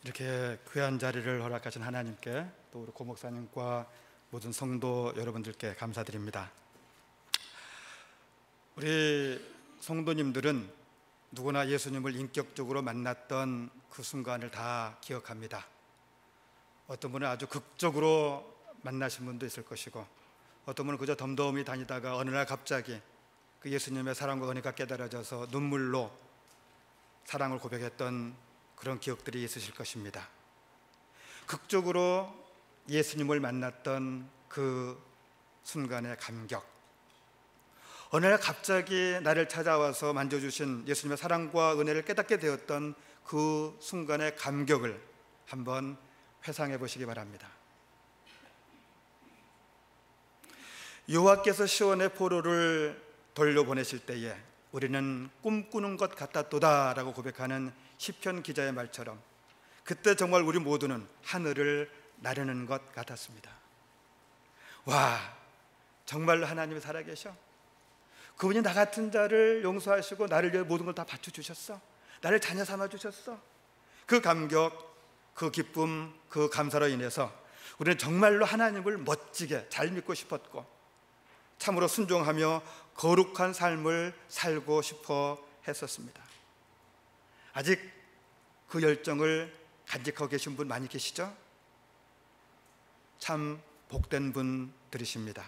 이렇게 귀한 자리를 허락하신 하나님께, 또 우리 고 목사님과 모든 성도 여러분들께 감사드립니다. 우리 성도님들은 누구나 예수님을 인격적으로 만났던 그 순간을 다 기억합니다. 어떤 분은 아주 극적으로 만나신 분도 있을 것이고, 어떤 분은 그저 덤덤히 다니다가 어느 날 갑자기 그 예수님의 사랑과 은혜가 깨달아져서 눈물로 사랑을 고백했던 그런 기억들이 있으실 것입니다. 극적으로 예수님을 만났던 그 순간의 감격, 어느 날 갑자기 나를 찾아와서 만져주신 예수님의 사랑과 은혜를 깨닫게 되었던 그 순간의 감격을 한번 회상해 보시기 바랍니다. 여호와께서 시온의 포로를 돌려보내실 때에 우리는 꿈꾸는 것 같았도다 라고 고백하는 시편 기자의 말처럼, 그때 정말 우리 모두는 하늘을 나르는 것 같았습니다. 와, 정말로 하나님이 살아계셔. 그분이 나 같은 자를 용서하시고 나를 위해 모든 걸 다 바쳐주셨어. 나를 자녀 삼아주셨어. 그 감격, 그 기쁨, 그 감사로 인해서 우리는 정말로 하나님을 멋지게 잘 믿고 싶었고, 참으로 순종하며 거룩한 삶을 살고 싶어 했었습니다. 아직 그 열정을 간직하고 계신 분 많이 계시죠? 참 복된 분들이십니다.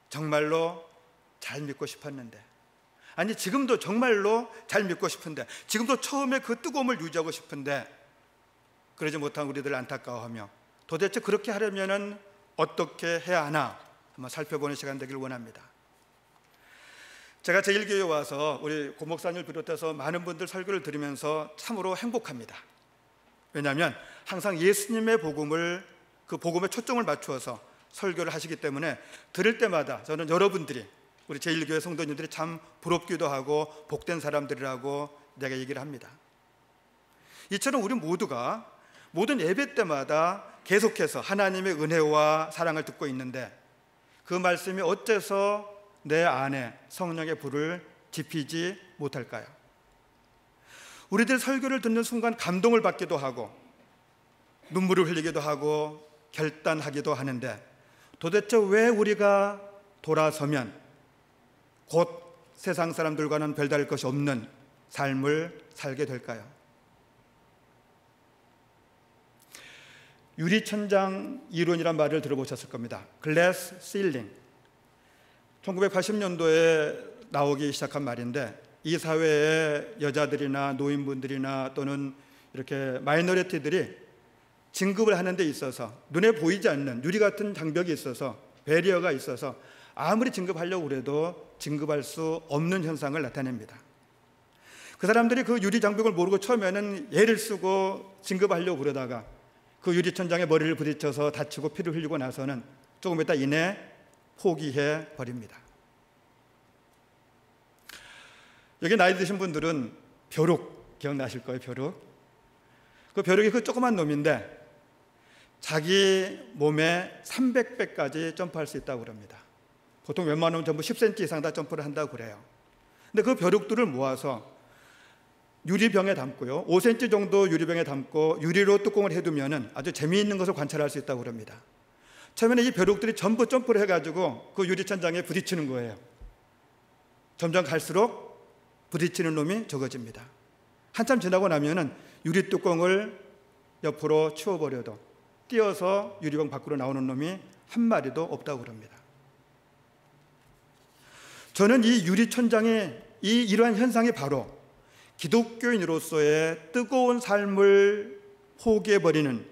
정말로 잘 믿고 싶었는데, 아니 지금도 정말로 잘 믿고 싶은데, 지금도 처음에 그 뜨거움을 유지하고 싶은데 그러지 못한 우리들 안타까워하며, 도대체 그렇게 하려면 어떻게 해야 하나 한번 살펴보는 시간 되길 원합니다. 제가 제1교회에 와서 우리 고 목사님을 비롯해서 많은 분들 설교를 들으면서 참으로 행복합니다. 왜냐하면 항상 예수님의 복음을, 그 복음에 초점을 맞추어서 설교를 하시기 때문에 들을 때마다 저는 여러분들이, 우리 제1교회 성도님들이 참 부럽기도 하고 복된 사람들이라고 내가 얘기를 합니다. 이처럼 우리 모두가 모든 예배 때마다 계속해서 하나님의 은혜와 사랑을 듣고 있는데, 그 말씀이 어째서 내 안에 성령의 불을 지피지 못할까요? 우리들 설교를 듣는 순간 감동을 받기도 하고 눈물을 흘리기도 하고 결단하기도 하는데, 도대체 왜 우리가 돌아서면 곧 세상 사람들과는 별다를 것이 없는 삶을 살게 될까요? 유리천장 이론이란 말을 들어보셨을 겁니다. 글래스 실링. 1980년도에 나오기 시작한 말인데, 이 사회의 여자들이나 노인분들이나 또는 이렇게 마이너리티들이 진급을 하는 데 있어서 눈에 보이지 않는 유리 같은 장벽이 있어서, 배리어가 있어서 아무리 진급하려고 해도 진급할 수 없는 현상을 나타냅니다. 그 사람들이 그 유리 장벽을 모르고 처음에는 애를 쓰고 진급하려고 그러다가 그 유리천장에 머리를 부딪혀서 다치고 피를 흘리고 나서는 조금 있다 이내 포기해 버립니다. 여기 나이 드신 분들은 벼룩 기억나실 거예요. 벼룩. 그 벼룩이 그 조그만 놈인데 자기 몸에 300배까지 점프할 수 있다고 그럽니다. 보통 웬만하면 전부 10cm 이상 다 점프를 한다고 그래요. 근데 그 벼룩들을 모아서 유리병에 담고요, 5cm 정도 유리병에 담고 유리로 뚜껑을 해두면 아주 재미있는 것을 관찰할 수 있다고 그럽니다. 처음에는 이 벼룩들이 전부 점프를 해가지고 그 유리천장에 부딪히는 거예요. 점점 갈수록 부딪히는 놈이 적어집니다. 한참 지나고 나면은 유리 뚜껑을 옆으로 치워버려도 뛰어서 유리병 밖으로 나오는 놈이 한 마리도 없다고 그럽니다. 저는 이 유리천장의 이러한 현상이 바로 기독교인으로서의 뜨거운 삶을 포기해버리는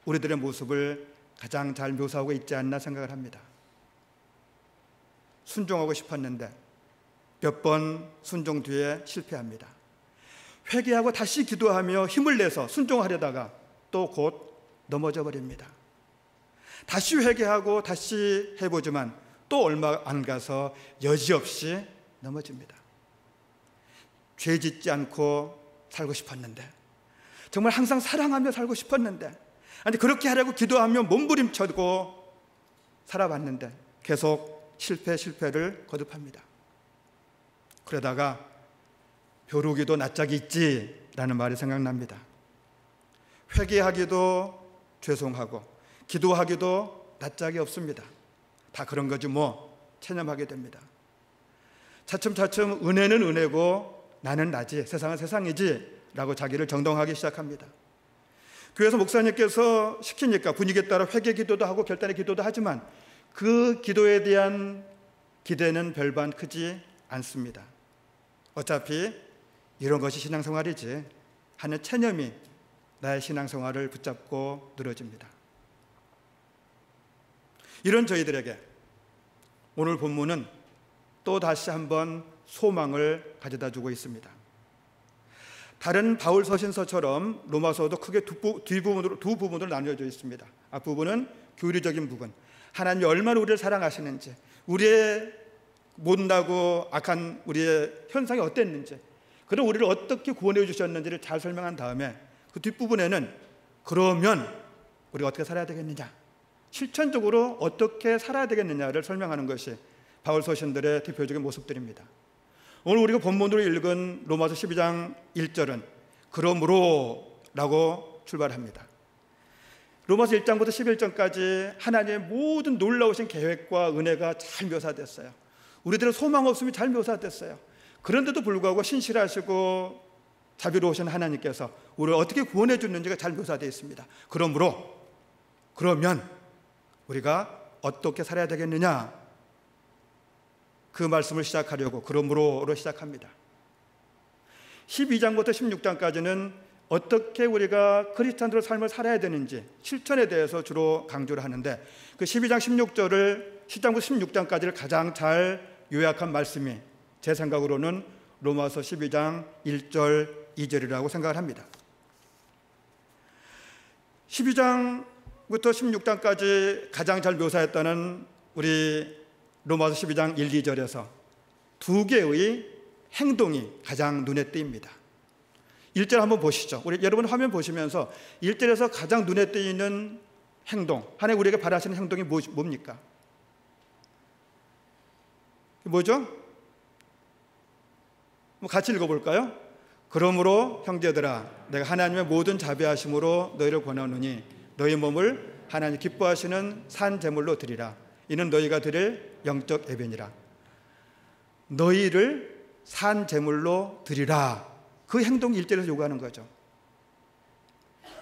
우리들의 모습을 가장 잘 묘사하고 있지 않나 생각을 합니다. 순종하고 싶었는데 몇 번 순종 뒤에 실패합니다. 회개하고 다시 기도하며 힘을 내서 순종하려다가 또 곧 넘어져 버립니다. 다시 회개하고 다시 해보지만 또 얼마 안 가서 여지없이 넘어집니다. 죄 짓지 않고 살고 싶었는데, 정말 항상 사랑하며 살고 싶었는데, 아니 그렇게 하려고 기도하며 몸부림쳐고 살아봤는데 계속 실패를 거듭합니다. 그러다가 벼룩이도 낯짝이 있지 라는 말이 생각납니다. 회개하기도 죄송하고 기도하기도 낯짝이 없습니다. 다 그런 거지 뭐 체념하게 됩니다. 차츰차츰 은혜는 은혜고 나는 나지, 세상은 세상이지 라고 자기를 정당화하기 시작합니다. 교회에서 목사님께서 시키니까 분위기에 따라 회개 기도도 하고 결단의 기도도 하지만 그 기도에 대한 기대는 별반 크지 않습니다. 어차피 이런 것이 신앙생활이지 하는 체념이 나의 신앙생활을 붙잡고 늘어집니다. 이런 저희들에게 오늘 본문은 또 다시 한번 소망을 가져다 주고 있습니다. 다른 바울 서신서처럼 로마서도 크게 두 부분으로 나뉘어져 있습니다. 앞부분은 교리적인 부분, 하나님이 얼마나 우리를 사랑하시는지, 우리의 못나고 악한 우리의 현상이 어땠는지, 그리고 우리를 어떻게 구원해 주셨는지를 잘 설명한 다음에 그 뒷부분에는 그러면 우리가 어떻게 살아야 되겠느냐, 실천적으로 어떻게 살아야 되겠느냐를 설명하는 것이 바울 서신들의 대표적인 모습들입니다. 오늘 우리가 본문으로 읽은 로마서 12장 1절은 그러므로 라고 출발합니다. 로마서 1장부터 11장까지 하나님의 모든 놀라우신 계획과 은혜가 잘 묘사됐어요. 우리들의 소망 없음이 잘 묘사됐어요. 그런데도 불구하고 신실하시고 자비로우신 하나님께서 우리를 어떻게 구원해 주는지가 잘 묘사되어 있습니다. 그러면 우리가 어떻게 살아야 되겠느냐, 그 말씀을 시작하려고 그러므로로 시작합니다. 12장부터 16장까지는 어떻게 우리가 그리스도인으로 삶을 살아야 되는지 실천에 대해서 주로 강조를 하는데, 그 12장 16절을 10장부터 16장까지를 가장 잘 요약한 말씀이 제 생각으로는 로마서 12장 1절 2절이라고 생각을 합니다. 12장부터 16장까지 가장 잘 묘사했다는 우리 로마서 12장 1, 2절에서 두 개의 행동이 가장 눈에 띕니다. 1절 한번 보시죠. 우리 여러분 화면 보시면서 1절에서 가장 눈에 띄는 행동, 하나님 우리에게 바라시는 행동이 뭡니까? 뭐죠? 같이 읽어볼까요? 그러므로 형제들아, 내가 하나님의 모든 자비하심으로 너희를 권하노니 너희 몸을 하나님 기뻐하시는 산 제물로 드리라. 이는 너희가 드릴 영적 예배니라. 너희를 산 제물로 드리라. 그 행동 1절에서 요구하는 거죠.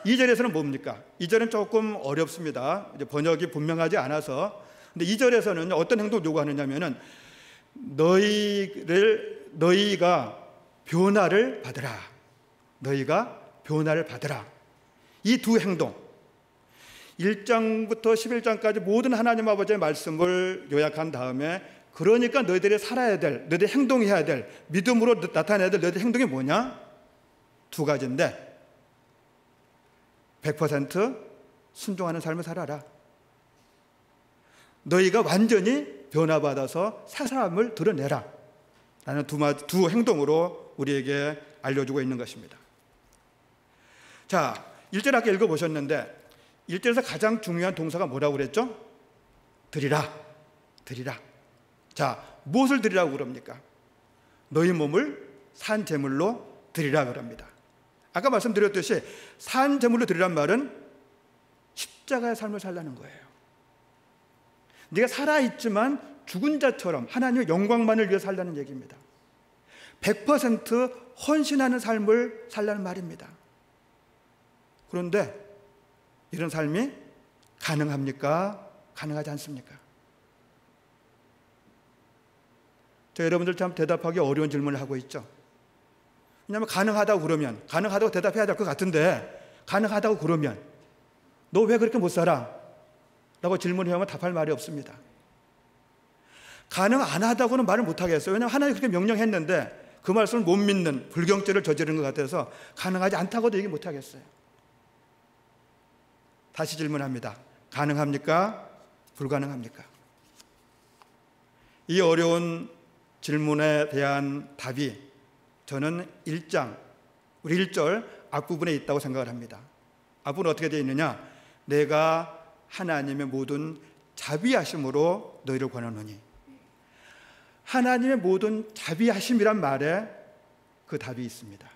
2절에서는 뭡니까? 2절은 조금 어렵습니다. 이제 번역이 분명하지 않아서. 근데 2절에서는 어떤 행동을 요구하느냐면은 너희가 변화를 받으라. 너희가 변화를 받으라. 이 두 행동, 1장부터 11장까지 모든 하나님 아버지의 말씀을 요약한 다음에, 그러니까 너희들이 살아야 될, 너희들이 행동해야 될, 믿음으로 나타내야 될 너희들의 행동이 뭐냐? 두 가지인데 100% 순종하는 삶을 살아라. 너희가 완전히 변화받아서 새 사람을 드러내라. 라는 두 행동으로 우리에게 알려주고 있는 것입니다. 자, 1절 아까 읽어보셨는데 1절에서 가장 중요한 동사가 뭐라고 그랬죠? 드리라. 드리라. 자, 무엇을 드리라고 그럽니까? 너희 몸을 산 제물로 드리라 그럽니다. 아까 말씀드렸듯이 산 제물로 드리란 말은 십자가의 삶을 살라는 거예요. 네가 살아있지만 죽은 자처럼 하나님의 영광만을 위해 살라는 얘기입니다. 100% 헌신하는 삶을 살라는 말입니다. 그런데 이런 삶이 가능합니까? 가능하지 않습니까? 저 여러분들 참 대답하기 어려운 질문을 하고 있죠. 왜냐하면 가능하다고 그러면, 가능하다고 대답해야 될 것 같은데, 가능하다고 그러면 너 왜 그렇게 못 살아? 라고 질문하면 답할 말이 없습니다. 가능 안 하다고는 말을 못 하겠어요. 왜냐하면 하나님이 그렇게 명령했는데 그 말씀을 못 믿는 불경죄를 저지르는 것 같아서 가능하지 않다고도 얘기 못 하겠어요. 다시 질문합니다. 가능합니까? 불가능합니까? 이 어려운 질문에 대한 답이 저는 1장, 우리 1절 앞부분에 있다고 생각을 합니다. 앞부분은 어떻게 되어 있느냐? 내가 하나님의 모든 자비하심으로 너희를 권하노니. 하나님의 모든 자비하심이란 말에 그 답이 있습니다.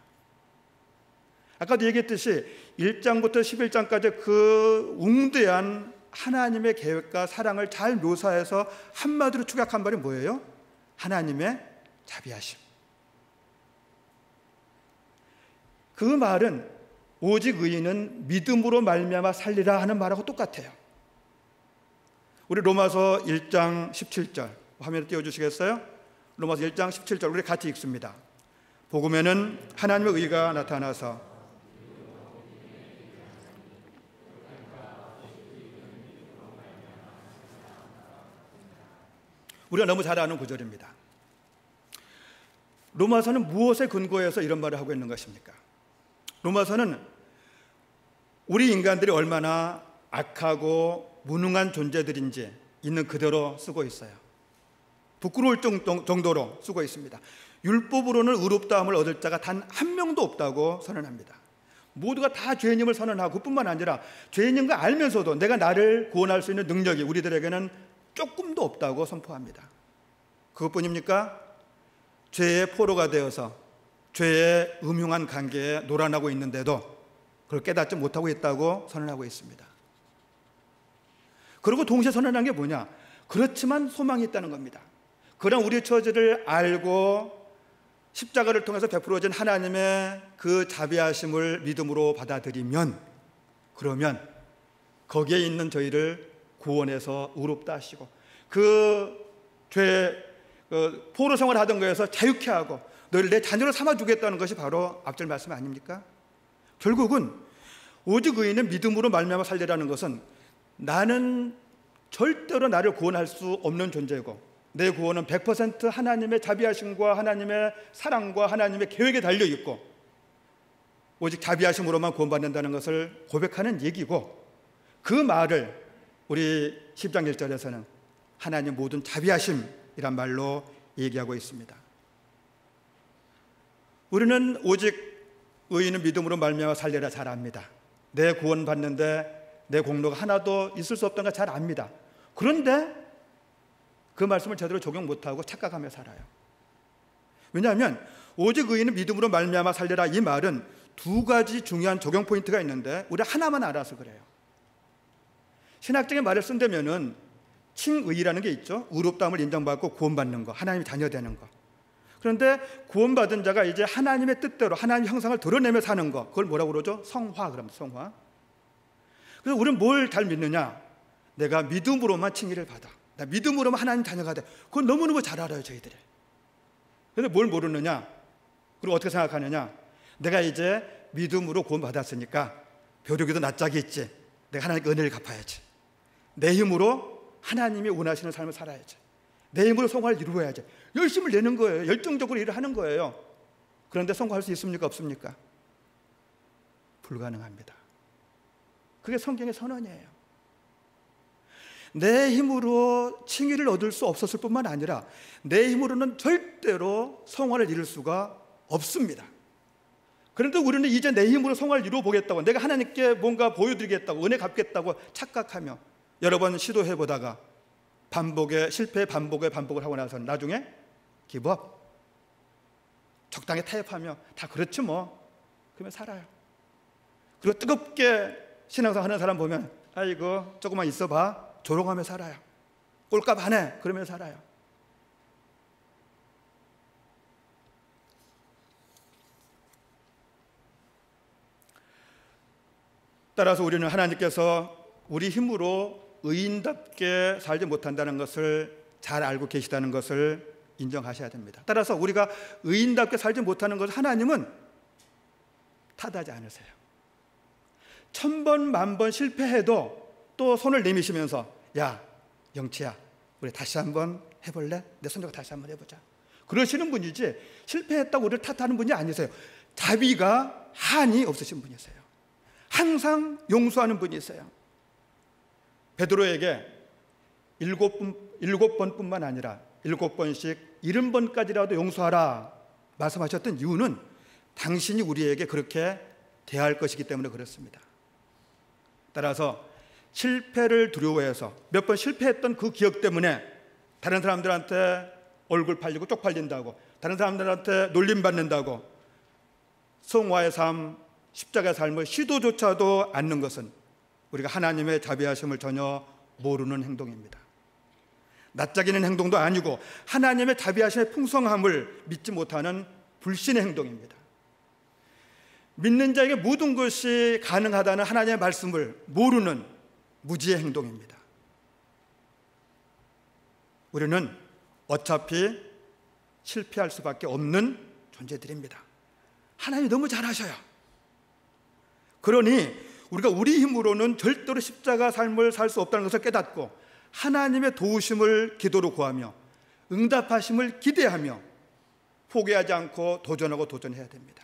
아까도 얘기했듯이 1장부터 11장까지 그 웅대한 하나님의 계획과 사랑을 잘 묘사해서 한마디로 축약한 말이 뭐예요? 하나님의 자비하심. 그 말은 오직 의인은 믿음으로 말미암아 살리라 하는 말하고 똑같아요. 우리 로마서 1장 17절 화면에 띄워주시겠어요? 로마서 1장 17절 우리 같이 읽습니다. 복음에는 하나님의 의가 나타나서 우리가 너무 잘 아는 구절입니다. 로마서는 무엇에 근거해서 이런 말을 하고 있는 것입니까? 로마서는 우리 인간들이 얼마나 악하고 무능한 존재들인지 있는 그대로 쓰고 있어요. 부끄러울 정도로 쓰고 있습니다. 율법으로는 의롭다함을 얻을 자가 단 한 명도 없다고 선언합니다. 모두가 다 죄인임을 선언하고 그뿐만 아니라 죄인인 거 알면서도 내가 나를 구원할 수 있는 능력이 우리들에게는 조금도 없다고 선포합니다. 그것뿐입니까? 죄의 포로가 되어서 죄의 음흉한 관계에 놀아나고 있는데도 그걸 깨닫지 못하고 있다고 선언하고 있습니다. 그리고 동시에 선언한 게 뭐냐? 그렇지만 소망이 있다는 겁니다. 그런 우리의 처지를 알고 십자가를 통해서 베풀어진 하나님의 그 자비하심을 믿음으로 받아들이면, 그러면 거기에 있는 저희를 구원해서 의롭다 하시고 그 포로 생활을 하던 거에서 자유케 하고 너를 내 자녀로 삼아주겠다는 것이 바로 앞절 말씀 아닙니까? 결국은 오직 의인은 믿음으로 말미암아 살리라는 것은 나는 절대로 나를 구원할 수 없는 존재고 내 구원은 100% 하나님의 자비하심과 하나님의 사랑과 하나님의 계획에 달려있고 오직 자비하심으로만 구원받는다는 것을 고백하는 얘기고, 그 말을 우리 10장 1절에서는 하나님 모든 자비하심이란 말로 얘기하고 있습니다. 우리는 오직 의인은 믿음으로 말미암아 살리라 잘 압니다. 내 구원 받는데 내 공로가 하나도 있을 수 없다는 걸 잘 압니다. 그런데 그 말씀을 제대로 적용 못하고 착각하며 살아요. 왜냐하면 오직 의인은 믿음으로 말미암아 살리라 이 말은 두 가지 중요한 적용 포인트가 있는데 우리 하나만 알아서 그래요. 신학적인 말을 쓴다면은 칭의라는 게 있죠. 의롭다함을 인정받고 구원받는 거, 하나님의 자녀 되는 거. 그런데 구원받은 자가 이제 하나님의 뜻대로 하나님의 형상을 드러내며 사는 거, 그걸 뭐라고 그러죠? 성화. 그럽니다. 성화. 그래서 우리는 뭘 잘 믿느냐? 내가 믿음으로만 칭의를 받아, 나 믿음으로만 하나님 자녀가 돼. 그건 너무너무 잘 알아요, 저희들이. 그런데 뭘 모르느냐? 그리고 어떻게 생각하느냐? 내가 이제 믿음으로 구원받았으니까 벼룩이도 낯짝이 있지, 내가 하나님께 은혜를 갚아야지, 내 힘으로 하나님이 원하시는 삶을 살아야지, 내 힘으로 성화를 이루어야지, 열심을 내는 거예요. 열정적으로 일을 하는 거예요. 그런데 성공할 수 있습니까? 없습니까? 불가능합니다. 그게 성경의 선언이에요. 내 힘으로 칭의를 얻을 수 없었을 뿐만 아니라 내 힘으로는 절대로 성화를 이룰 수가 없습니다. 그런데 우리는 이제 내 힘으로 성화를 이루어 보겠다고, 내가 하나님께 뭔가 보여드리겠다고, 은혜 갚겠다고 착각하며 여러 번 시도해보다가 실패의 반복을 하고 나서 나중에 기브업, 적당히 타협하며 다 그렇지 뭐, 그러면 살아요. 그리고 뜨겁게 신앙생활 하는 사람 보면 아이고 조금만 있어봐, 조롱하며 살아요. 꼴값 안 해, 그러며 살아요. 따라서 우리는 하나님께서 우리 힘으로 의인답게 살지 못한다는 것을 잘 알고 계시다는 것을 인정하셔야 됩니다. 따라서 우리가 의인답게 살지 못하는 것을 하나님은 탓하지 않으세요. 1000번 만번 실패해도 또 손을 내미시면서 야 영치야, 우리 다시 한번 해볼래? 내 손잡고 다시 한번 해보자, 그러시는 분이지 실패했다고 우리를 탓하는 분이 아니세요. 자비가 한이 없으신 분이세요. 항상 용서하는 분이세요. 베드로에게 7번뿐만 아니라 7번씩 70번까지라도 용서하라 말씀하셨던 이유는 당신이 우리에게 그렇게 대할 것이기 때문에 그렇습니다. 따라서 실패를 두려워해서 몇 번 실패했던 그 기억 때문에 다른 사람들한테 얼굴 팔리고 쪽팔린다고, 다른 사람들한테 놀림받는다고 성화의 삶, 십자가 삶을 시도조차도 않는 것은 우리가 하나님의 자비하심을 전혀 모르는 행동입니다. 낯짝이는 행동도 아니고 하나님의 자비하심의 풍성함을 믿지 못하는 불신의 행동입니다. 믿는 자에게 모든 것이 가능하다는 하나님의 말씀을 모르는 무지의 행동입니다. 우리는 어차피 실패할 수밖에 없는 존재들입니다. 하나님이 너무 잘하셔요. 그러니 우리가 우리 힘으로는 절대로 십자가 삶을 살 수 없다는 것을 깨닫고 하나님의 도우심을 기도로 구하며 응답하심을 기대하며 포기하지 않고 도전하고 도전해야 됩니다.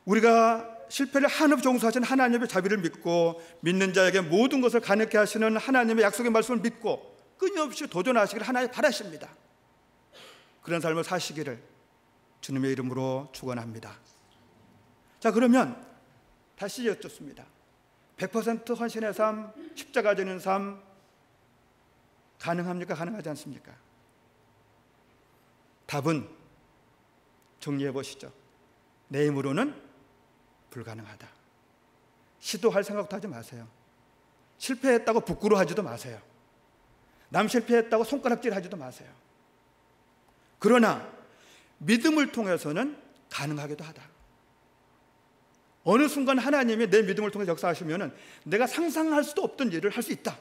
우리가 실패를 한없이 종수하신 하나님의 자비를 믿고 믿는 자에게 모든 것을 가능케 하시는 하나님의 약속의 말씀을 믿고 끊임없이 도전하시기를 하나님 바라십니다. 그런 삶을 사시기를 주님의 이름으로 축원합니다. 자, 그러면 다시 여쭙습니다. 100% 헌신의 삶, 십자가 지는 삶 가능합니까? 가능하지 않습니까? 답은 정리해 보시죠. 내 힘으로는 불가능하다. 시도할 생각도 하지 마세요. 실패했다고 부끄러워하지도 마세요. 남 실패했다고 손가락질하지도 마세요. 그러나 믿음을 통해서는 가능하기도 하다. 어느 순간 하나님이 내 믿음을 통해서 역사하시면 내가 상상할 수도 없던 일을 할 수 있다.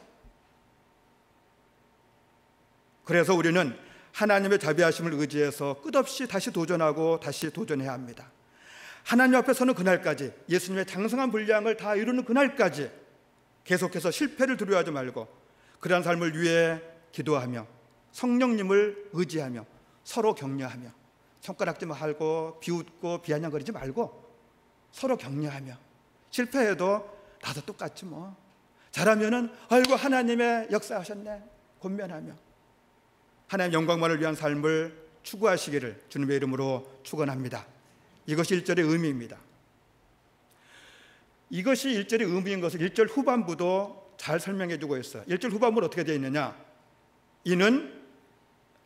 그래서 우리는 하나님의 자비하심을 의지해서 끝없이 다시 도전하고 다시 도전해야 합니다. 하나님 앞에 서는 그날까지, 예수님의 장성한 분량을 다 이루는 그날까지 계속해서 실패를 두려워하지 말고 그러한 삶을 위해 기도하며 성령님을 의지하며 서로 격려하며 손가락질 하고 비웃고 비아냥거리지 말고 서로 격려하며 실패해도 나도 똑같지 뭐, 잘하면은 아이고 하나님의 역사하셨네 권면하며 하나님 영광만을 위한 삶을 추구하시기를 주님의 이름으로 축원합니다. 이것이 1절의 의미입니다. 이것이 1절의 의미인 것을 1절 후반부도 잘 설명해 주고 있어요. 1절 후반부는 어떻게 되어 있느냐, 이는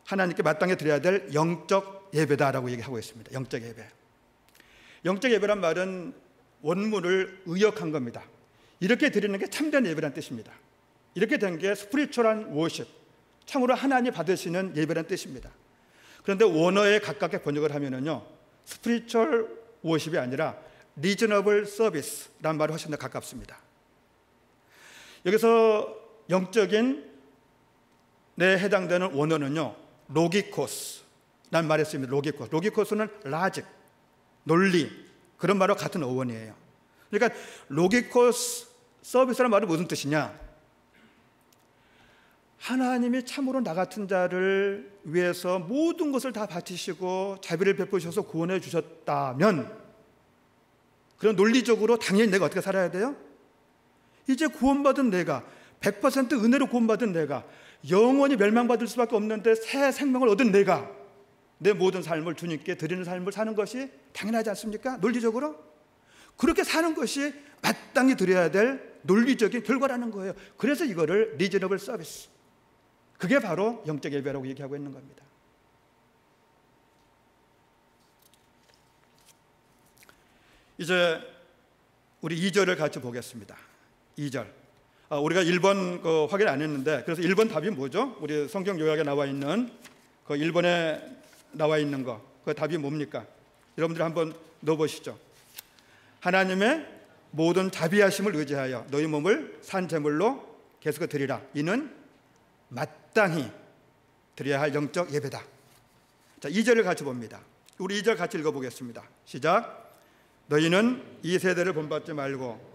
하나님께 마땅히 드려야 될 영적 예배다라고 얘기하고 있습니다. 영적 예배. 영적 예배란 말은 원문을 의역한 겁니다. 이렇게 드리는 게 참된 예배란 뜻입니다. 이렇게 된 게 스피리추얼한 워십, 참으로 하나님 받으시는 예배란 뜻입니다. 그런데 원어에 가깝게 번역을 하면은요, 스피리추얼 워십이 아니라 리저너블 서비스란 말이 훨씬 더 가깝습니다. 여기서 영적인 에 해당되는 원어는요, 로기코스란 말이 있습니다. 로기코스. 로기코스는 라직, 논리, 그런 말과 같은 어원이에요. 그러니까 로기코스 서비스라는 말은 무슨 뜻이냐, 하나님이 참으로 나 같은 자를 위해서 모든 것을 다 바치시고 자비를 베푸셔서 구원해 주셨다면, 그런 논리적으로 당연히 내가 어떻게 살아야 돼요? 이제 구원받은 내가, 100% 은혜로 구원받은 내가, 영원히 멸망받을 수밖에 없는데 새 생명을 얻은 내가 내 모든 삶을 주님께 드리는 삶을 사는 것이 당연하지 않습니까? 논리적으로 그렇게 사는 것이 마땅히 드려야 될 논리적인 결과라는 거예요. 그래서 이거를 리저너블 서비스, 그게 바로 영적 예배라고 얘기하고 있는 겁니다. 이제 우리 2절을 같이 보겠습니다. 2절. 우리가 1번 확인 안 했는데, 그래서 1번 답이 뭐죠? 우리 성경 요약에 나와 있는 그 1번에 나와 있는 거, 그 답이 뭡니까? 여러분들 한번 넣어보시죠. 하나님의 모든 자비하심을 의지하여 너희 몸을 산 제물로 계속 드리라. 이는 마땅히 드려야 할 영적 예배다. 자, 2절을 같이 봅니다. 우리 2절 같이 읽어보겠습니다. 시작. 너희는 이 세대를 본받지 말고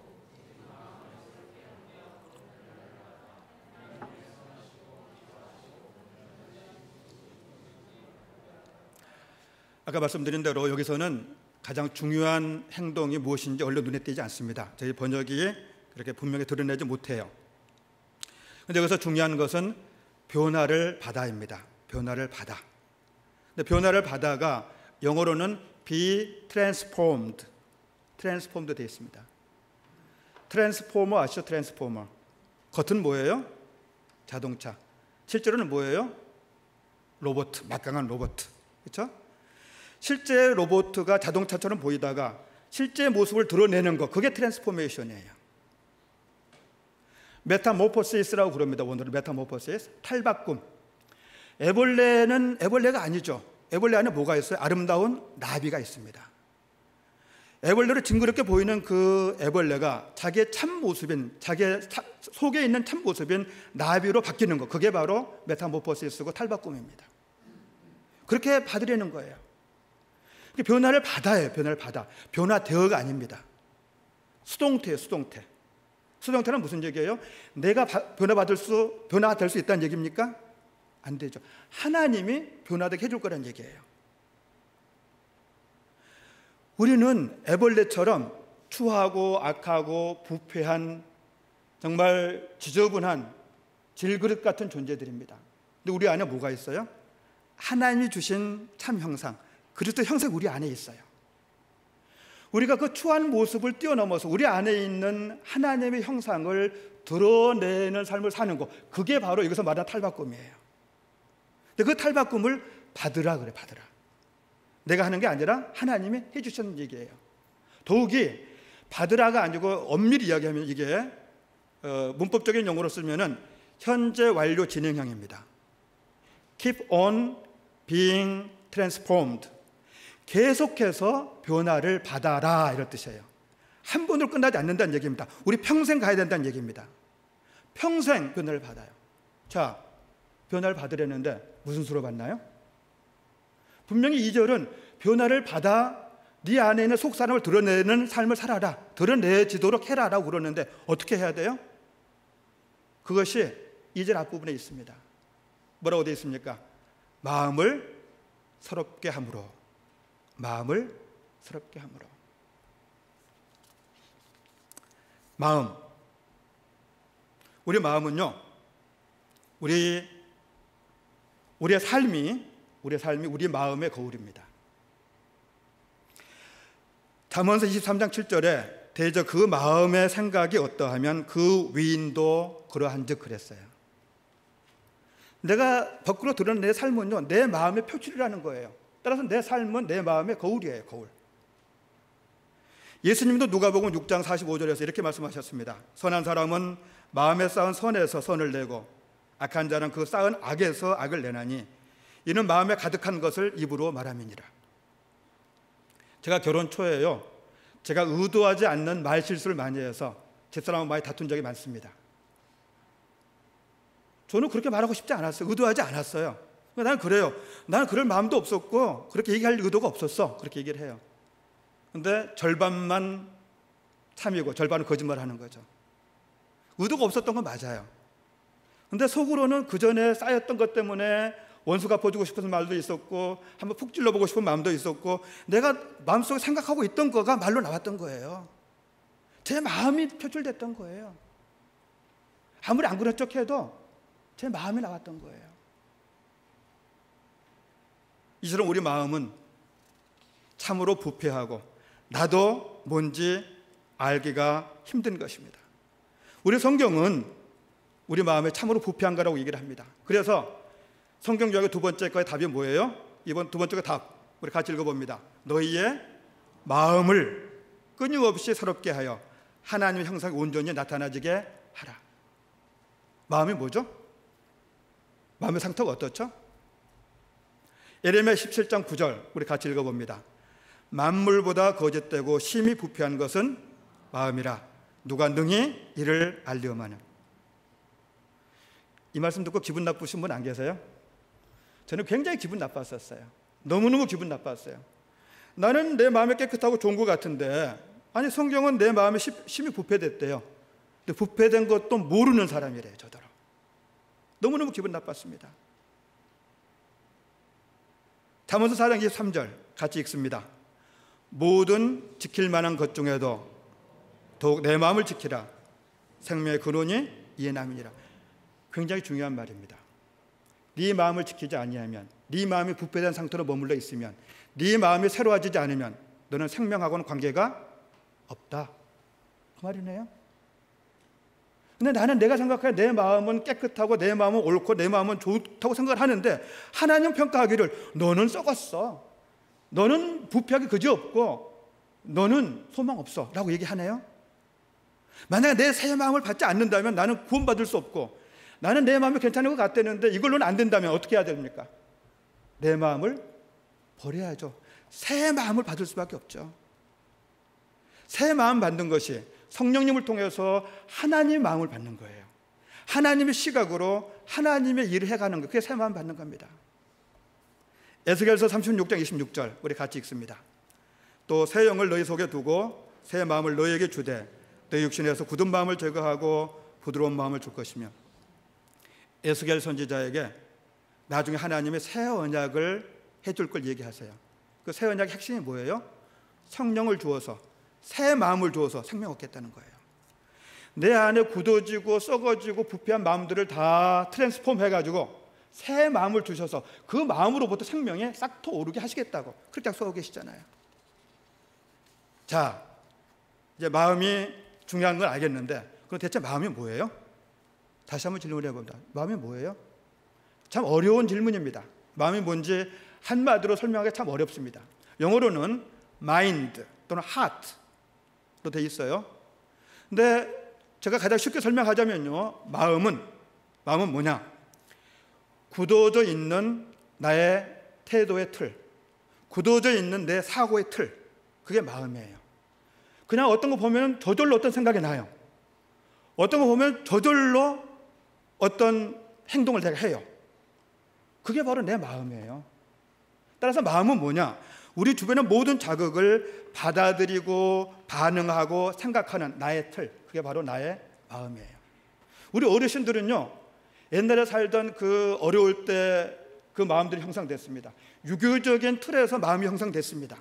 아까 말씀드린 대로 여기서는 가장 중요한 행동이 무엇인지 얼른 눈에 띄지 않습니다. 저희 번역이 그렇게 분명히 드러내지 못해요. 그런데 여기서 중요한 것은 변화를 받아입니다. 변화를 받아. 근데 변화를 받아가 영어로는 be transformed, transformed 되어 있습니다. 트랜스포머 아시죠? 트랜스포머. 겉은 뭐예요? 자동차. 실제로는 뭐예요? 로봇, 막강한 로봇. 그렇죠? 실제 로봇가 자동차처럼 보이다가 실제 모습을 드러내는 것, 그게 트랜스포메이션이에요. 메타모포시스라고 부릅니다. 오늘은 메타모포시스, 탈바꿈. 애벌레는 애벌레가 아니죠. 애벌레 안에 뭐가 있어요? 아름다운 나비가 있습니다. 애벌레로 징그럽게 보이는 그 애벌레가 자기의 참모습인, 자기의 속에 있는 참모습인 나비로 바뀌는 것, 그게 바로 메타모포시스고 탈바꿈입니다. 그렇게 받으려는 거예요. 변화를 받아요. 변화를 받아. 변화되어가 아닙니다. 수동태예요. 수동태. 수동태는 무슨 얘기예요? 내가 변화될 수 있다는 얘기입니까? 안 되죠. 하나님이 변화되게 해줄 거라는 얘기예요. 우리는 애벌레처럼 추하고 악하고 부패한, 정말 지저분한 질그릇 같은 존재들입니다. 근데 우리 안에 뭐가 있어요? 하나님이 주신 참 형상, 그리스도 형상 우리 안에 있어요. 우리가 그 추한 모습을 뛰어넘어서 우리 안에 있는 하나님의 형상을 드러내는 삶을 사는 것, 그게 바로 여기서 말하는 탈바꿈이에요. 근데 그 탈바꿈을 받으라 그래. 받으라. 내가 하는 게 아니라 하나님이 해주셨는 얘기예요. 더욱이 받으라가 아니고 엄밀히 이야기하면 이게 문법적인 용어로 쓰면은 현재 완료 진행형입니다. Keep on being transformed. 계속해서 변화를 받아라, 이런 뜻이에요. 한 번으로 끝나지 않는다는 얘기입니다. 우리 평생 가야 된다는 얘기입니다. 평생 변화를 받아요. 자, 변화를 받으려는데 무슨 수로 받나요? 분명히 2절은 변화를 받아 네 안에 있는 속사람을 드러내는 삶을 살아라, 드러내지도록 해라라고 그러는데 어떻게 해야 돼요? 그것이 2절 앞부분에 있습니다. 뭐라고 되어 있습니까? 마음을 서럽게 함으로. 마음을 서럽게 함으로. 마음. 우리 마음은요, 우리의 삶이 우리 마음의 거울입니다. 잠언서 23장 7절에 대저 그 마음의 생각이 어떠하면 그 위인도 그러한즉 그랬어요. 내가 밖으로 드러낸 내 삶은요, 내 마음의 표출이라는 거예요. 따라서 내 삶은 내 마음의 거울이에요. 거울. 예수님도 누가복음 6장 45절에서 이렇게 말씀하셨습니다. 선한 사람은 마음에 쌓은 선에서 선을 내고 악한 자는 그 쌓은 악에서 악을 내나니 이는 마음에 가득한 것을 입으로 말함이니라. 제가 결혼 초에요, 제가 의도하지 않는 말실수를 많이 해서 집사람하고 많이 다툰 적이 많습니다. 저는 그렇게 말하고 싶지 않았어요. 의도하지 않았어요. 나는 그래요. 나는 그럴 마음도 없었고 그렇게 얘기할 의도가 없었어. 그렇게 얘기를 해요. 근데 절반만 참이고 절반은 거짓말하는 거죠. 의도가 없었던 건 맞아요. 근데 속으로는 그 전에 쌓였던 것 때문에 원수 갚아주고 싶은 말도 있었고 한번 푹 찔러보고 싶은 마음도 있었고 내가 마음속에 생각하고 있던 거가 말로 나왔던 거예요. 제 마음이 표출됐던 거예요. 아무리 안 그런 척해도 제 마음이 나왔던 거예요. 이처럼 우리 마음은 참으로 부패하고 나도 뭔지 알기가 힘든 것입니다. 우리 성경은 우리 마음에 참으로 부패한가라고 얘기를 합니다. 그래서 성경 요약의 두 번째 거의 답이 뭐예요? 이번 두 번째 거 답 우리 같이 읽어봅니다. 너희의 마음을 끊임없이 새롭게 하여 하나님의 형상이 온전히 나타나지게 하라. 마음이 뭐죠? 마음의 상태가 어떻죠? 예레미야 17장 9절 우리 같이 읽어봅니다. 만물보다 거짓되고 심히 부패한 것은 마음이라 누가 능히 이를 알리오마는. 이 말씀 듣고 기분 나쁘신 분 안 계세요? 저는 굉장히 기분 나빴었어요. 너무너무 기분 나빴어요. 나는 내 마음이 깨끗하고 좋은 것 같은데 아니 성경은 내 마음이 심히 부패됐대요. 근데 부패된 것도 모르는 사람이래요. 저더러. 너무너무 기분 나빴습니다. 잠언서 4장 23절 같이 읽습니다. 모든 지킬 만한 것 중에도 더욱 내 마음을 지키라. 생명의 근원이 이에 남이니라. 굉장히 중요한 말입니다. 네 마음을 지키지 아니하면, 네 마음이 부패된 상태로 머물러 있으면, 네 마음이 새로워지지 않으면 너는 생명하고는 관계가 없다. 그 말이네요. 근데 나는 내가 생각해 내 마음은 깨끗하고 내 마음은 옳고 내 마음은 좋다고 생각을 하는데 하나님 평가하기를 너는 썩었어. 너는 부패하기 그지없고 너는 소망 없어 라고 얘기하네요. 만약에 내 새 마음을 받지 않는다면 나는 구원받을 수 없고, 나는 내 마음이 괜찮은 것 같다는데 이걸로는 안 된다면 어떻게 해야 됩니까? 내 마음을 버려야죠. 새 마음을 받을 수밖에 없죠. 새 마음 받는 것이 성령님을 통해서 하나님의 마음을 받는 거예요. 하나님의 시각으로 하나님의 일을 해가는 것, 그게 새 마음 받는 겁니다. 에스겔서 36장 26절 우리 같이 읽습니다. 또 새 영을 너희 속에 두고 새 마음을 너희에게 주되 너희 육신에서 굳은 마음을 제거하고 부드러운 마음을 줄 것이며, 에스겔 선지자에게 나중에 하나님의 새 언약을 해줄 걸 얘기하세요. 그 새 언약의 핵심이 뭐예요? 성령을 주어서, 새 마음을 주어서 생명 얻겠다는 거예요. 내 안에 굳어지고 썩어지고 부패한 마음들을 다 트랜스폼 해가지고 새 마음을 주셔서 그 마음으로부터 생명에 싹 터오르게 하시겠다고 그렇게 약속하고 계시잖아요. 자, 이제 마음이 중요한 걸 알겠는데, 그럼 대체 마음이 뭐예요? 다시 한번 질문을 해봅니다. 마음이 뭐예요? 참 어려운 질문입니다. 마음이 뭔지 한마디로 설명하기 참 어렵습니다. 영어로는 mind 또는 heart로 되어 있어요. 근데 제가 가장 쉽게 설명하자면요, 마음은 뭐냐? 굳어져 있는 나의 태도의 틀, 굳어져 있는 내 사고의 틀, 그게 마음이에요. 그냥 어떤 거 보면 저절로 어떤 생각이 나요. 어떤 거 보면 저절로 어떤 행동을 내가 해요. 그게 바로 내 마음이에요. 따라서 마음은 뭐냐? 우리 주변의 모든 자극을 받아들이고 반응하고 생각하는 나의 틀, 그게 바로 나의 마음이에요. 우리 어르신들은요, 옛날에 살던 그 어려울 때 그 마음들이 형성됐습니다. 유교적인 틀에서 마음이 형성됐습니다.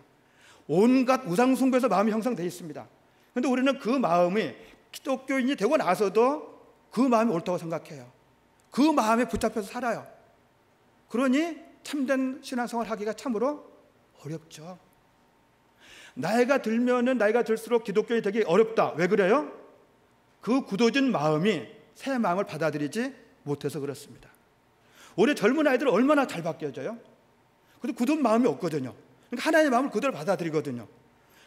온갖 우상 숭배에서 마음이 형성되어 있습니다. 그런데 우리는 그 마음이 기독교인이 되고 나서도 그 마음이 옳다고 생각해요. 그 마음에 붙잡혀서 살아요. 그러니 참된 신앙생활 하기가 참으로 어렵죠. 나이가 들면은 나이가 들수록 기독교인이 되기 어렵다. 왜 그래요? 그 굳어진 마음이 새 마음을 받아들이지 못해서 그렇습니다. 우리 젊은 아이들은 얼마나 잘 바뀌어져요? 근데 굳은 마음이 없거든요. 그러니까 하나님의 마음을 그대로 받아들이거든요.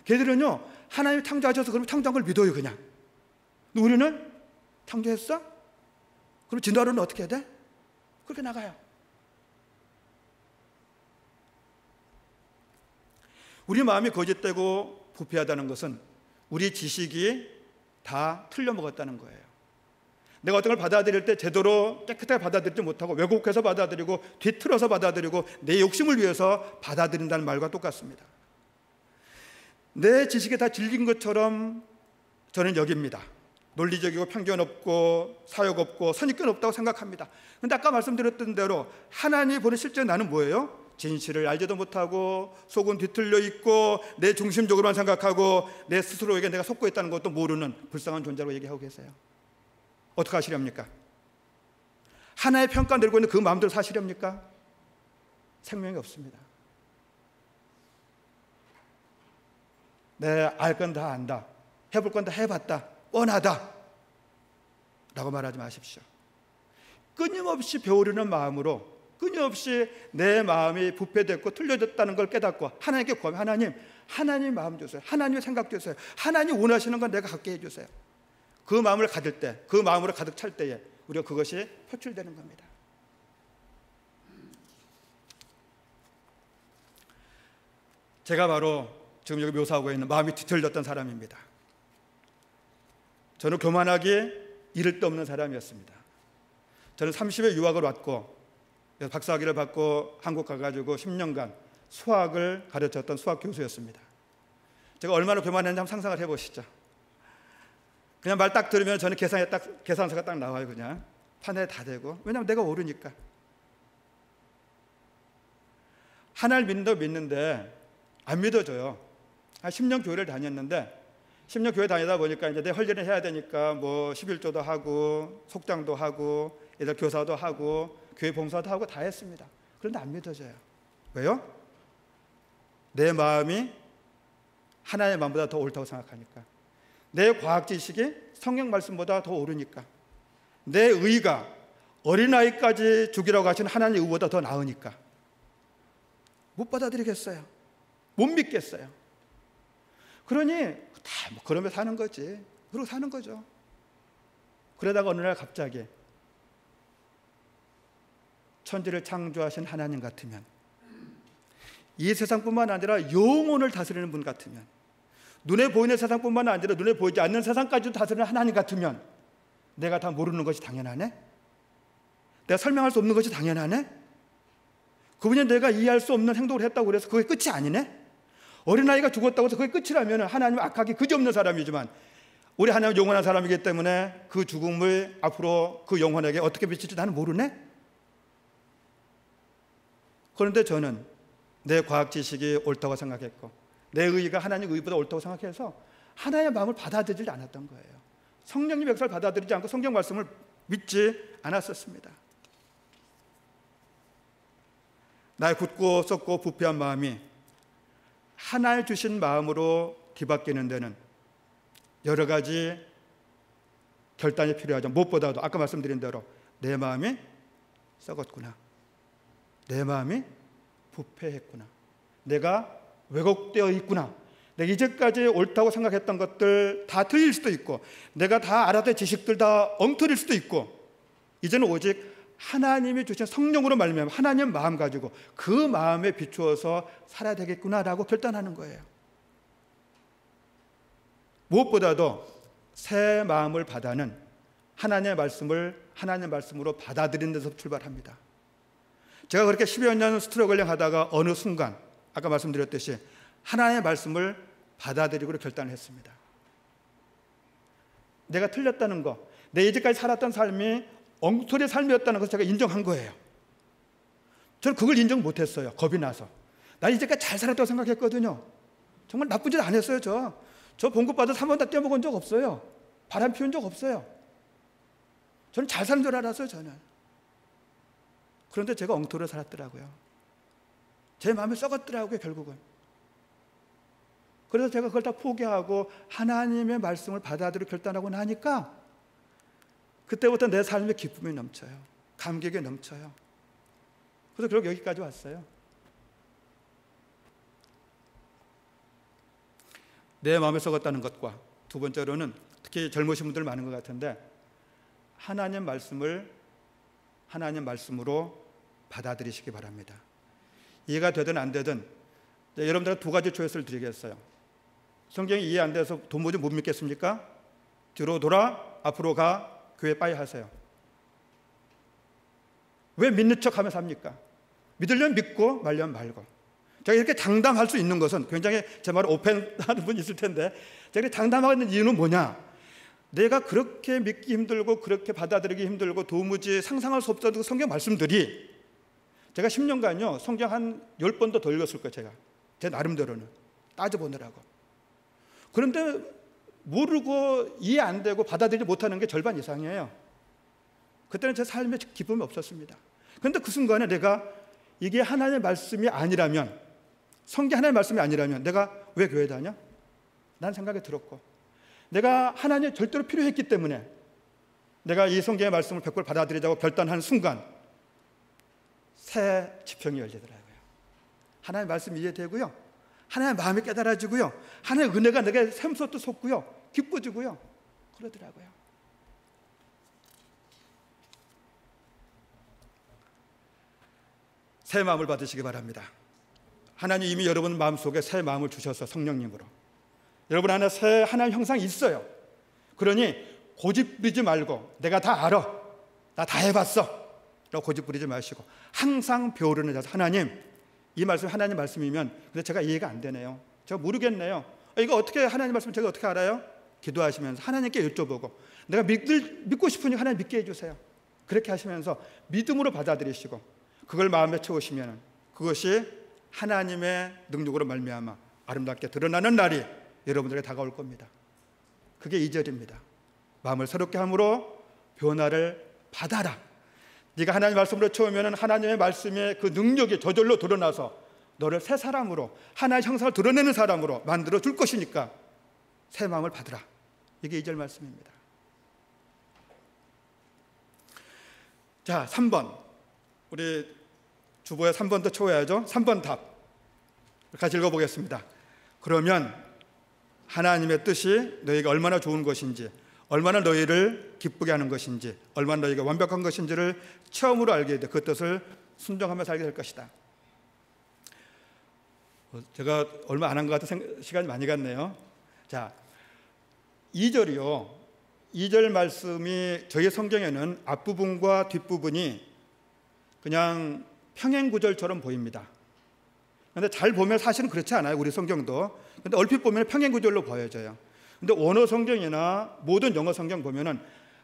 걔들은요, 하나님이 창조하셔서 그럼 창조한 걸 믿어요, 그냥. 근데 우리는 창조했어? 그럼 진화론은 어떻게 해야 돼? 그렇게 나가요. 우리 마음이 거짓되고 부패하다는 것은 우리 지식이 다 틀려먹었다는 거예요. 내가 어떤 걸 받아들일 때 제대로 깨끗하게 받아들이지 못하고 왜곡해서 받아들이고 뒤틀어서 받아들이고 내 욕심을 위해서 받아들인다는 말과 똑같습니다. 내 지식이 다 질린 것처럼 저는 여깁니다. 논리적이고 편견 없고 사욕 없고 선입견 없다고 생각합니다. 그런데 아까 말씀드렸던 대로 하나님이 보는 실제 나는 뭐예요? 진실을 알지도 못하고 속은 뒤틀려 있고 내 중심적으로만 생각하고 내 스스로에게 내가 속고 있다는 것도 모르는 불쌍한 존재라고 얘기하고 계세요. 어떻게 하시렵니까? 하나의 평가 내리고 있는 그 마음대로 사시렵니까? 생명이 없습니다. 내 알 건 다 안다, 해볼 건 다 해봤다, 뻔하다 라고 말하지 마십시오. 끊임없이 배우려는 마음으로, 끊임없이 내 마음이 부패됐고 틀려졌다는 걸 깨닫고 하나님께 구하면 하나님 마음 주세요. 하나님의 생각 주세요. 하나님 원하시는 건 내가 갖게 해주세요. 그 마음을 가질 때, 그 마음으로 가득 찰 때에 우리가 그것이 표출되는 겁니다. 제가 바로 지금 여기 묘사하고 있는 마음이 뒤틀렸던 사람입니다. 저는 교만하기 이를 데 없는 사람이었습니다. 저는 30에 유학을 왔고 박사학위를 받고 한국 가가지고 10년간 수학을 가르쳤던 수학 교수였습니다. 제가 얼마나 교만했는지 한번 상상을 해보시죠. 그냥 말 딱 들으면 저는 계산서가 딱 나와요. 그냥 판에 다 대고. 왜냐하면 내가 모르니까. 하나를 믿는다고 믿는데 안 믿어져요. 한 10년 교회를 다녔는데 10년 교회 다니다 보니까 이제 내 할 일을 해야 되니까 뭐 11조도 하고 속장도 하고 애들 교사도 하고 교회 봉사도 하고 다 했습니다. 그런데 안 믿어져요. 왜요? 내 마음이 하나님의 마음보다 더 옳다고 생각하니까. 내 과학 지식이 성경 말씀보다 더 옳으니까. 내 의가 어린아이까지 죽이라고 하신 하나님의 의보다 더 나으니까. 못 받아들이겠어요. 못 믿겠어요. 그러니 다 뭐 그러며 사는 거지. 그러고 사는 거죠. 그러다가 어느 날 갑자기 천지를 창조하신 하나님 같으면, 이 세상뿐만 아니라 영혼을 다스리는 분 같으면, 눈에 보이는 세상뿐만 아니라 눈에 보이지 않는 세상까지도 다스리는 하나님 같으면 내가 다 모르는 것이 당연하네? 내가 설명할 수 없는 것이 당연하네? 그분이 내가 이해할 수 없는 행동을 했다고 그래서 그게 끝이 아니네? 어린아이가 죽었다고 해서 그게 끝이라면 하나님은 악하기 그지없는 사람이지만 우리 하나님은 영원한 사람이기 때문에 그 죽음을 앞으로 그 영혼에게 어떻게 비칠지 나는 모르네? 그런데 저는 내 과학 지식이 옳다고 생각했고 내 의의가 하나님 의의보다 옳다고 생각해서 하나님의 마음을 받아들이지 않았던 거예요. 성령님 역사를 받아들이지 않고 성경 말씀을 믿지 않았었습니다. 나의 굳고 썩고 부패한 마음이 하나님 주신 마음으로 뒤바뀌는 데는 여러 가지 결단이 필요하죠. 무엇보다도 아까 말씀드린 대로 내 마음이 썩었구나, 내 마음이 부패했구나, 내가 왜곡되어 있구나, 내가 이제까지 옳다고 생각했던 것들 다 틀릴 수도 있고 내가 다 알았던 지식들 다 엉터릴 수도 있고 이제는 오직 하나님이 주신 성령으로 말미암아 하나님 마음 가지고 그 마음에 비추어서 살아야 되겠구나라고 결단하는 거예요. 무엇보다도 새 마음을 받아는 하나님의 말씀을 하나님의 말씀으로 받아들이는 데서 출발합니다. 제가 그렇게 10여 년 스트러글링 하다가 어느 순간 아까 말씀드렸듯이 하나님의 말씀을 받아들이기로 결단을 했습니다. 내가 틀렸다는 거, 내 이제까지 살았던 삶이 엉터리의 삶이었다는 것을 제가 인정한 거예요. 저는 그걸 인정 못했어요. 겁이 나서. 난 이제까지 잘 살았다고 생각했거든요. 정말 나쁜 짓 안 했어요. 저 봉급받아서 한 번 다 떼먹은 적 없어요. 바람 피운 적 없어요. 저는 잘 사는 줄 알았어요. 저는. 그런데 제가 엉터리로 살았더라고요. 제 마음이 썩었더라고요. 결국은. 그래서 제가 그걸 다 포기하고 하나님의 말씀을 받아들이고 결단하고 나니까 그때부터 내 삶에 기쁨이 넘쳐요. 감격이 넘쳐요. 그래서 결국 여기까지 왔어요. 내 마음에 썩었다는 것과 두 번째로는 특히 젊으신 분들 많은 것 같은데 하나님 말씀을 하나님 말씀으로 받아들이시기 바랍니다. 이해가 되든 안 되든 여러분들한테 두 가지 초이스를 드리겠어요. 성경이 이해 안 돼서 도무지 못 믿겠습니까? 뒤로 돌아 앞으로 가 교회 빠이 하세요. 왜 믿는 척하며 삽니까? 믿으려면 믿고 말려면 말고. 제가 이렇게 장담할 수 있는 것은 굉장히 제 말을 오펜하는 분이 있을 텐데 제가 장담하고 있는 이유는 뭐냐? 내가 그렇게 믿기 힘들고 그렇게 받아들이기 힘들고 도무지 상상할 수 없었던 성경 말씀들이 제가 10년간요 성경 한 10번도 더 읽었을 거예요. 제가 제 나름대로는 따져보느라고. 그런데 모르고 이해 안 되고 받아들이지 못하는 게 절반 이상이에요. 그때는 제 삶에 기쁨이 없었습니다. 그런데 그 순간에 내가 이게 하나님의 말씀이 아니라면, 성경 하나님의 말씀이 아니라면 내가 왜 교회 다녀? 난 생각이 들었고 내가 하나님이 절대로 필요했기 때문에 내가 이 성경의 말씀을 100% 받아들이자고 결단한 순간 새 지평이 열리더라고요. 하나님의 말씀이 이해되고요, 하나님의 마음이 깨달아지고요, 하나님의 은혜가 내게 샘솟도 솟고요, 기뻐지고요, 그러더라고요. 새 마음을 받으시기 바랍니다. 하나님 이미 여러분 마음속에 새 마음을 주셔서 성령님으로 여러분 안에 새 하나님 형상이 있어요. 그러니 고집 부리지 말고 내가 다 알아, 나 다 해봤어 라고 고집 부리지 마시고 항상 배우려는 자세. 하나님, 이 말씀이 하나님 말씀이면 근데 제가 이해가 안 되네요, 제가 모르겠네요, 이거 어떻게 하나님 말씀 제가 어떻게 알아요? 기도하시면서 하나님께 여쭤보고 내가 믿고 싶으니까 하나님 믿게 해주세요. 그렇게 하시면서 믿음으로 받아들이시고 그걸 마음에 채우시면 그것이 하나님의 능력으로 말미암아 아름답게 드러나는 날이 여러분들에게 다가올 겁니다. 그게 2절입니다. 마음을 새롭게 함으로 변화를 받아라. 네가 하나님 말씀으로 채우면 하나님의 말씀의 그 능력이 저절로 드러나서 너를 새 사람으로 하나의 형상을 드러내는 사람으로 만들어 줄 것이니까 새 마음을 받으라. 이게 2절 말씀입니다. 자, 3번. 우리 주보에 3번 더 채워야죠. 3번 답 같이 읽어보겠습니다. 그러면 하나님의 뜻이 너희가 얼마나 좋은 것인지, 얼마나 너희를 기쁘게 하는 것인지, 얼마나 너희가 완벽한 것인지를 처음으로 알게 돼 그 뜻을 순종하며 살게 될 것이다. 제가 얼마 안 한 것 같아 시간이 많이 갔네요. 자, 2절이요. 2절 말씀이 저희 성경에는 앞부분과 뒷부분이 그냥 평행구절처럼 보입니다. 그런데 잘 보면 사실은 그렇지 않아요. 우리 성경도. 근데 얼핏 보면 평행구절로 보여져요. 근데 원어 성경이나 모든 영어 성경 보면은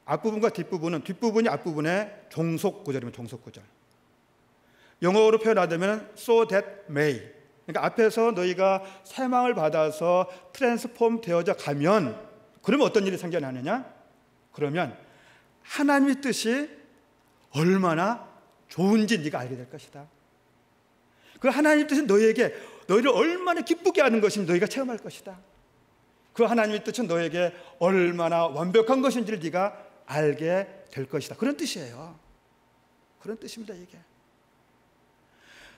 앞부분과 뒷부분이 앞부분의 종속구절이면 종속구절. 영어로 표현하자면 so that may. 그러니까 앞에서 너희가 세망을 받아서 트랜스폼 되어져 가면, 그러면 어떤 일이 생겨나느냐? 그러면 하나님의 뜻이 얼마나 좋은지 네가 알게 될 것이다. 그 하나님의 뜻은 너희를 얼마나 기쁘게 하는 것인지 너희가 체험할 것이다. 그 하나님의 뜻은 너에게 얼마나 완벽한 것인지를 네가 알게 될 것이다. 그런 뜻이에요. 그런 뜻입니다, 이게.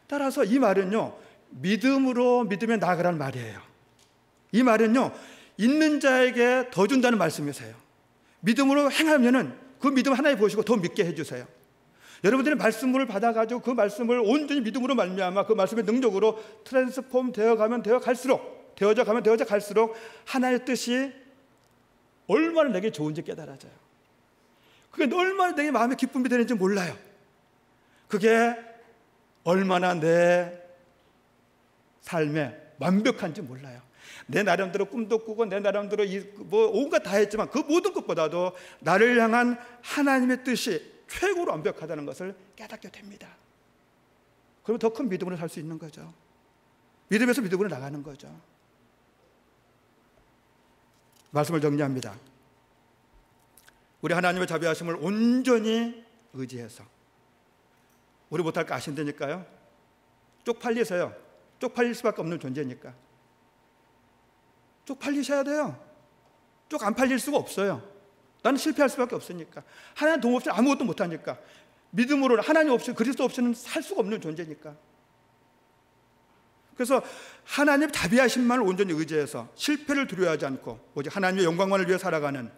따라서 이 말은요, 믿음으로 믿음에 나아가라는 말이에요. 이 말은요, 있는 자에게 더 준다는 말씀이세요. 믿음으로 행하면은 그 믿음 하나님 보시고 더 믿게 해주세요. 여러분들이 말씀을 받아가지고 그 말씀을 온전히 믿음으로 말미암아 그 말씀의 능력으로 트랜스폼 되어져 갈수록 하나님의 뜻이 얼마나 내게 좋은지 깨달아져요. 그게 얼마나 내게 마음에 기쁨이 되는지 몰라요. 그게 얼마나 내 삶에 완벽한지 몰라요. 내 나름대로 꿈도 꾸고 내 나름대로 온갖 다 했지만 그 모든 것보다도 나를 향한 하나님의 뜻이 최고로 완벽하다는 것을 깨닫게 됩니다. 그러면 더 큰 믿음으로 살 수 있는 거죠. 믿음에서 믿음으로 나가는 거죠. 말씀을 정리합니다. 우리 하나님의 자비하심을 온전히 의지해서 우리 못할 거 아신다니까요. 쪽팔리세요. 쪽팔릴 수밖에 없는 존재니까. 쪽팔리셔야 돼요. 쪽 안 팔릴 수가 없어요. 나는 실패할 수밖에 없으니까. 하나님 도움 없이 아무것도 못하니까. 믿음으로는 하나님 없이, 그리스도 없이는 살 수가 없는 존재니까. 그래서 하나님 자비하심만을 온전히 의지해서 실패를 두려워하지 않고 오직 하나님의 영광만을 위해 살아가는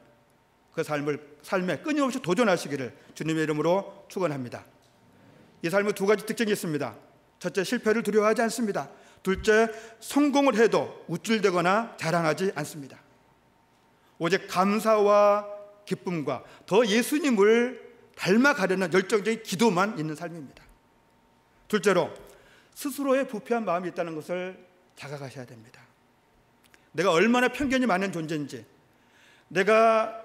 그 삶에 끊임없이 도전하시기를 주님의 이름으로 축원합니다. 이 삶은 두 가지 특징이 있습니다. 첫째, 실패를 두려워하지 않습니다. 둘째, 성공을 해도 우쭐대거나 자랑하지 않습니다. 오직 감사와 기쁨과 더 예수님을 닮아가려는 열정적인 기도만 있는 삶입니다. 둘째로, 스스로의 부패한 마음이 있다는 것을 자각하셔야 됩니다. 내가 얼마나 편견이 많은 존재인지, 내가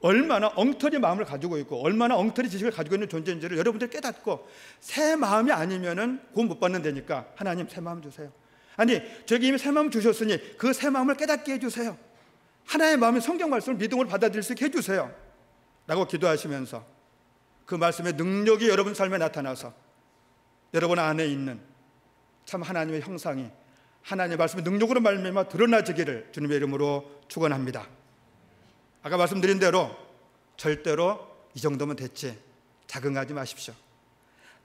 얼마나 엉터리 마음을 가지고 있고 얼마나 엉터리 지식을 가지고 있는 존재인지를 여러분들이 깨닫고, 새 마음이 아니면은 구원 못 받는다니까 하나님 새 마음 주세요. 아니, 저에게 이미 새 마음 주셨으니 그 새 마음을 깨닫게 해주세요. 하나의 마음이 성경 말씀을 믿음으로 받아들일 수 있게 해주세요 라고 기도하시면서 그 말씀의 능력이 여러분 삶에 나타나서 여러분 안에 있는 참 하나님의 형상이 하나님의 말씀의 능력으로 말미암아 드러나지기를 주님의 이름으로 축원합니다. 아까 말씀드린 대로 절대로 이 정도면 됐지 자긍하지 마십시오.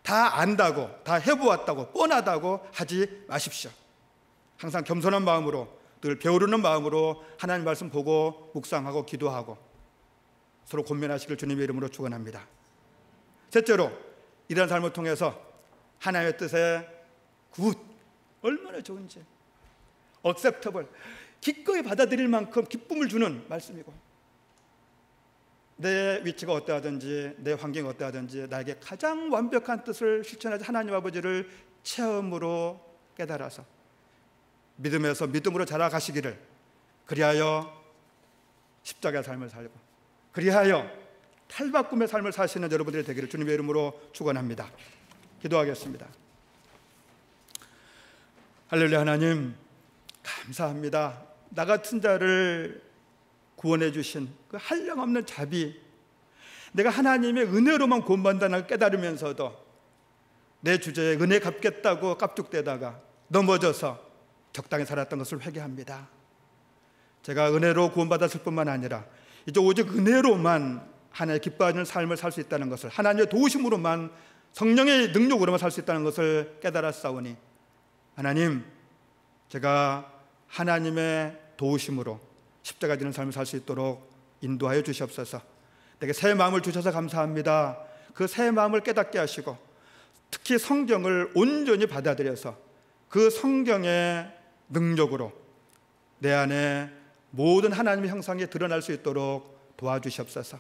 다 안다고, 다 해보았다고, 뻔하다고 하지 마십시오. 항상 겸손한 마음으로, 늘 배우르는 마음으로 하나님 말씀 보고 묵상하고 기도하고 서로 권면하시길 주님의 이름으로 축원합니다. 셋째로, 이런 삶을 통해서 하나님의 뜻에 얼마나 좋은지 acceptable, 기꺼이 받아들일 만큼 기쁨을 주는 말씀이고, 내 위치가 어떠하든지 내 환경이 어떠하든지 나에게 가장 완벽한 뜻을 실천하지 하나님 아버지를 체험으로 깨달아서 믿음에서 믿음으로 자라가시기를, 그리하여 십자가의 삶을 살고 그리하여 탈바꿈의 삶을 사시는 여러분들이 되기를 주님의 이름으로 축원합니다. 기도하겠습니다. 할렐루야. 하나님 감사합니다. 나 같은 자를 구원해 주신 그 한량없는 자비, 내가 하나님의 은혜로만 구원받는다는 걸 깨달으면서도 내 주제에 은혜 갚겠다고 깝죽대다가 넘어져서 적당히 살았던 것을 회개합니다. 제가 은혜로 구원받았을 뿐만 아니라 이제 오직 은혜로만 하나님의 기뻐하는 삶을 살 수 있다는 것을, 하나님의 도우심으로만, 성령의 능력으로만 살 수 있다는 것을 깨달았사오니 하나님, 제가 하나님의 도우심으로 십자가 지는 삶을 살 수 있도록 인도하여 주시옵소서. 내게 새 마음을 주셔서 감사합니다. 그 새 마음을 깨닫게 하시고 특히 성경을 온전히 받아들여서 그 성경의 능력으로 내 안에 모든 하나님의 형상이 드러날 수 있도록 도와주시옵소서.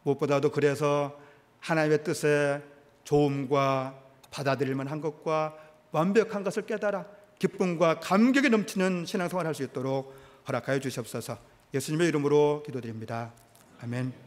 무엇보다도 그래서 하나님의 뜻에 좋음과 받아들일 만한 것과 완벽한 것을 깨달아 기쁨과 감격이 넘치는 신앙생활을 할 수 있도록 허락하여 주시옵소서. 예수님의 이름으로 기도드립니다. 아멘.